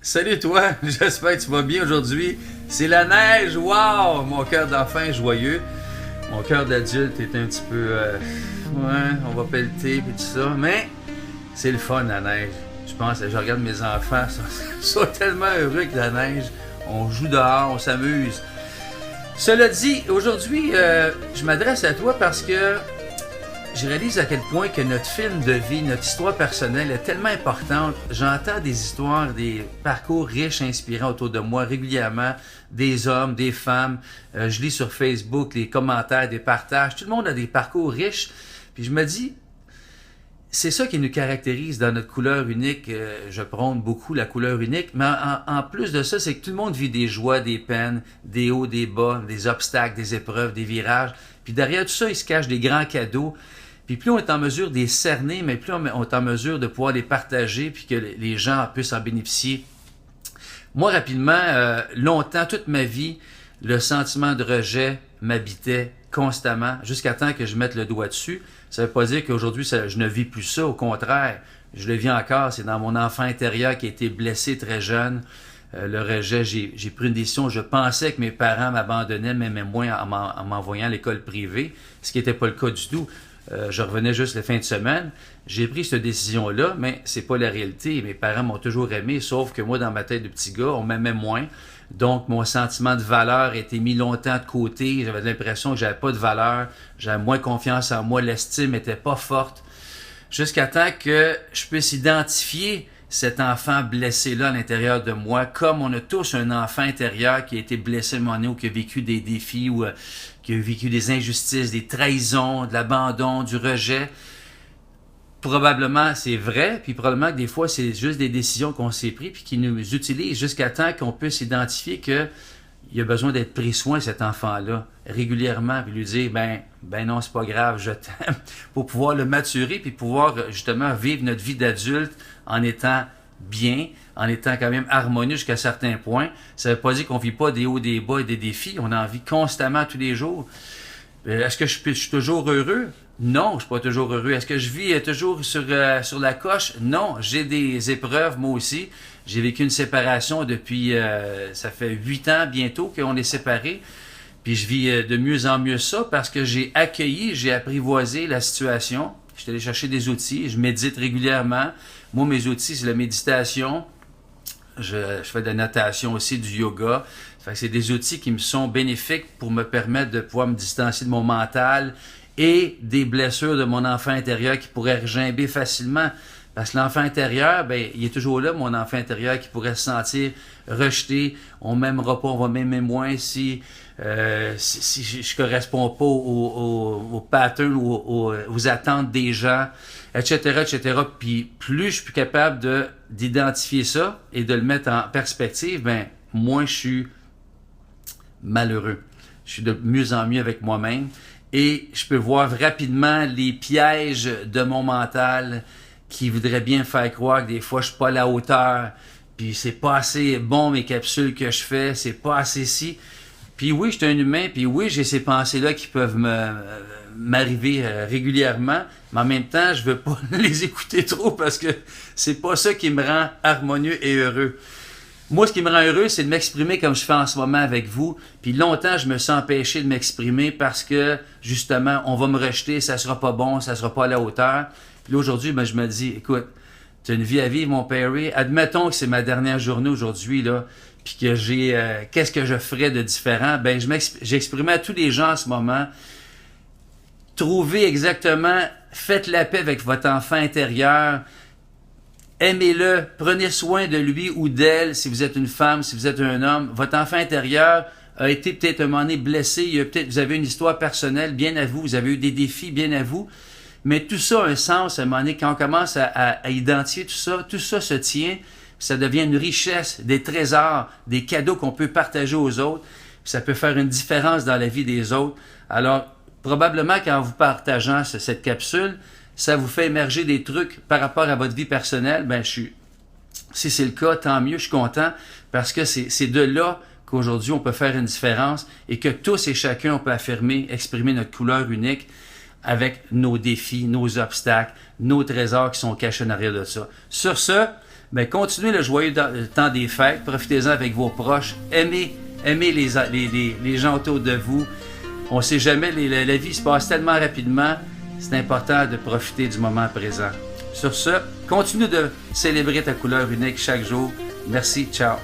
Salut toi, j'espère que tu vas bien aujourd'hui. C'est la neige, wow! Mon cœur d'enfant est joyeux. Mon cœur d'adulte est un petit peu... ouais, on va pelleter et tout ça. Mais c'est le fun, la neige. Je pense, je regarde mes enfants, ils sont tellement heureux avec la neige. On joue dehors, on s'amuse. Cela dit, aujourd'hui, je m'adresse à toi parce que je réalise à quel point que notre film de vie, notre histoire personnelle est tellement importante. J'entends des histoires, des parcours riches, inspirants autour de moi régulièrement, des hommes, des femmes. Je lis sur Facebook les commentaires, des partages. Tout le monde a des parcours riches. Puis je me dis, c'est ça qui nous caractérise dans notre couleur unique. Je prône beaucoup la couleur unique, mais en plus de ça, c'est que tout le monde vit des joies, des peines, des hauts, des bas, des obstacles, des épreuves, des virages. Puis derrière tout ça, il se cache des grands cadeaux. Puis plus on est en mesure de les cerner, mais plus on est en mesure de pouvoir les partager, puis que les gens puissent en bénéficier. Moi, rapidement, longtemps, toute ma vie, le sentiment de rejet m'habitait constamment, jusqu'à temps que je mette le doigt dessus. Ça ne veut pas dire qu'aujourd'hui, je ne vis plus ça. Au contraire, je le vis encore. C'est dans mon enfant intérieur qui a été blessé très jeune. Le rejet, j'ai pris une décision. Je pensais que mes parents m'abandonnaient, m'aimaient moins en m'envoyant à l'école privée, ce qui n'était pas le cas du tout. Je revenais juste les fins de semaine. J'ai pris cette décision-là, mais c'est pas la réalité. Mes parents m'ont toujours aimé, sauf que moi, dans ma tête de petit gars, on m'aimait moins. Donc, mon sentiment de valeur a été mis longtemps de côté. J'avais l'impression que j'avais pas de valeur. J'avais moins confiance en moi. L'estime était pas forte. Jusqu'à temps que je puisse identifier cet enfant blessé-là à l'intérieur de moi, comme on a tous un enfant intérieur qui a été blessé à un moment donné ou qui a vécu des défis ou qui a vécu des injustices, des trahisons, de l'abandon, du rejet. Probablement, c'est vrai, puis probablement que des fois, c'est juste des décisions qu'on s'est prises puis qui nous utilisent jusqu'à temps qu'on puisse identifier que il a besoin d'être pris soin, cet enfant-là, régulièrement, puis lui dire, ben non, c'est pas grave, je t'aime, pour pouvoir le maturer, puis pouvoir justement vivre notre vie d'adulte en étant bien, en étant quand même harmonieux jusqu'à certains points. Ça veut pas dire qu'on vit pas des hauts, des bas et des défis, on en vit constamment tous les jours. Est-ce que je suis toujours heureux? Non, je suis pas toujours heureux. Est-ce que je vis toujours sur la coche? Non, j'ai des épreuves, moi aussi. J'ai vécu une séparation depuis, ça fait 8 ans bientôt qu'on est séparés. Puis je vis de mieux en mieux ça parce que j'ai accueilli, j'ai apprivoisé la situation. Je suis allé chercher des outils, je médite régulièrement. Moi, mes outils, c'est la méditation. Je fais de la natation aussi, du yoga. Fait que c'est des outils qui me sont bénéfiques pour me permettre de pouvoir me distancier de mon mental et des blessures de mon enfant intérieur qui pourraient regimber facilement. Parce que l'enfant intérieur, il est toujours là, mon enfant intérieur, qui pourrait se sentir rejeté. On m'aimera pas, on va m'aimer moins si je corresponds pas aux patterns ou aux attentes des gens, etc., etc. Puis plus je suis capable d'identifier ça et de le mettre en perspective, moins je suis malheureux. Je suis de mieux en mieux avec moi-même et je peux voir rapidement les pièges de mon mental qui voudrait bien me faire croire que des fois je suis pas à la hauteur, puis c'est pas assez bon mes capsules que je fais, c'est pas assez si. Puis oui, je suis un humain, puis oui, j'ai ces pensées-là qui peuvent m'arriver régulièrement, mais en même temps, je veux pas les écouter trop parce que c'est pas ça qui me rend harmonieux et heureux. Moi, ce qui me rend heureux, c'est de m'exprimer comme je fais en ce moment avec vous. Puis longtemps, je me sens empêché de m'exprimer parce que, justement, on va me rejeter, ça sera pas bon, ça sera pas à la hauteur. Puis là, aujourd'hui, je me dis, écoute, tu as une vie à vivre, mon Perry. Admettons que c'est ma dernière journée aujourd'hui, là, puis que qu'est-ce que je ferais de différent? J'exprimais à tous les gens en ce moment, trouvez exactement, faites la paix avec votre enfant intérieur, aimez-le, prenez soin de lui ou d'elle, si vous êtes une femme, si vous êtes un homme. Votre enfant intérieur a été peut-être un moment donné blessé, vous avez une histoire personnelle, bien à vous, vous avez eu des défis, bien à vous. Mais tout ça a un sens à un moment donné, quand on commence à identifier tout ça se tient, ça devient une richesse, des trésors, des cadeaux qu'on peut partager aux autres, puis ça peut faire une différence dans la vie des autres. Alors, probablement qu'en vous partageant cette capsule, ça vous fait émerger des trucs par rapport à votre vie personnelle. Si c'est le cas, tant mieux, je suis content, parce que c'est de là qu'aujourd'hui on peut faire une différence et que tous et chacun on peut affirmer, exprimer notre couleur unique avec nos défis, nos obstacles, nos trésors qui sont cachés en arrière de ça. Sur ce, ben continuez le joyeux temps des fêtes, profitez-en avec vos proches, aimez les gens autour de vous. On ne sait jamais, la vie se passe tellement rapidement, c'est important de profiter du moment présent. Sur ce, continue de célébrer ta couleur unique chaque jour. Merci, ciao.